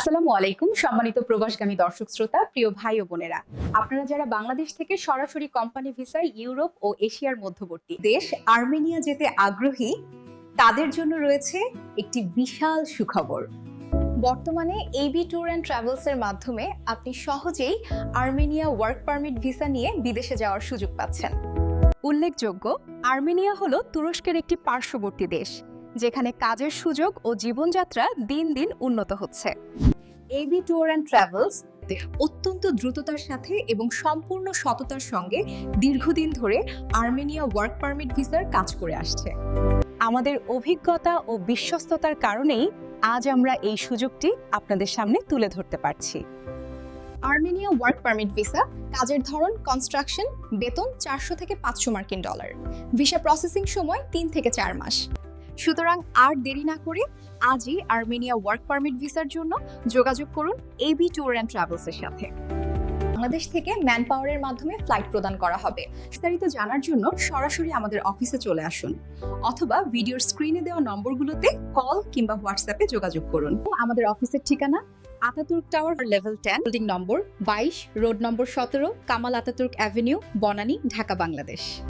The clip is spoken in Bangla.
আসসালামু আলাইকুম সম্মানিত প্রবাসগামী দর্শক শ্রোতা, প্রিয় ভাই ও বোনেরা, আপনারা যারা বাংলাদেশ থেকে সরাসরি কোম্পানি ভিসায় ইউরোপ ও এশিয়ার মধ্যবর্তী দেশ আর্মেনিয়া যেতে আগ্রহী, তাদের জন্য রয়েছে একটি বিশাল সুখবর। বর্তমানে এবি ট্যুর অ্যান্ড ট্রাভেলস এর মাধ্যমে আপনি সহজেই আর্মেনিয়া ওয়ার্ক পারমিট ভিসা নিয়ে বিদেশে যাওয়ার সুযোগ পাচ্ছেন। উল্লেখযোগ্য, আর্মেনিয়া হলো তুরস্কের একটি পার্শ্ববর্তী দেশ, যেখানে কাজের সুযোগ ও জীবনযাত্রা দিন দিন উন্নত হচ্ছে। এবি ট্যুর অ্যান্ড ট্রাভেলস অত্যন্ত দ্রুততার সাথে এবং সম্পূর্ণ সততার সঙ্গে দীর্ঘদিন ধরে আর্মেনিয়া ওয়ার্ক পারমিট ভিসার কাজ করে আসছে। আমাদের অভিজ্ঞতা ও বিশ্বস্ততার কারণেই আজ আমরা এই সুযোগটি আপনাদের সামনে তুলে ধরতে পারছি। আর্মেনিয়া ওয়ার্ক পারমিট ভিসা কাজের ধরন কনস্ট্রাকশন, বেতন 400 থেকে 500 মার্কিন ডলার, ভিসা প্রসেসিং সময় 3 থেকে 4 মাস। সুতরাং আর দেরি না করে আজই আর্মেনিয়া ওয়ার্ক পারমিট ভিসার জন্য যোগাযোগ করুন এবি ট্যুর অ্যান্ড ট্রাভেলস এর সাথে। বাংলাদেশ থেকে ম্যান পাওয়ারের মাধ্যমে ফ্লাইট প্রদান করা হবে। বিস্তারিত জানার জন্য সরাসরি আমাদের অফিসে চলে আসুন অথবা ভিডিওর স্ক্রিনে দেওয়া নম্বরগুলোতে কল কিংবা হোয়াটসঅ্যাপে যোগাযোগ করুন। আমাদের অফিসের ঠিকানা আতাতুর্ক টাওয়ার, লেভেল 10, বিল্ডিং নম্বর 22, road number 17, Kamal Ataturk avenue, Banani, Dhaka, Bangladesh.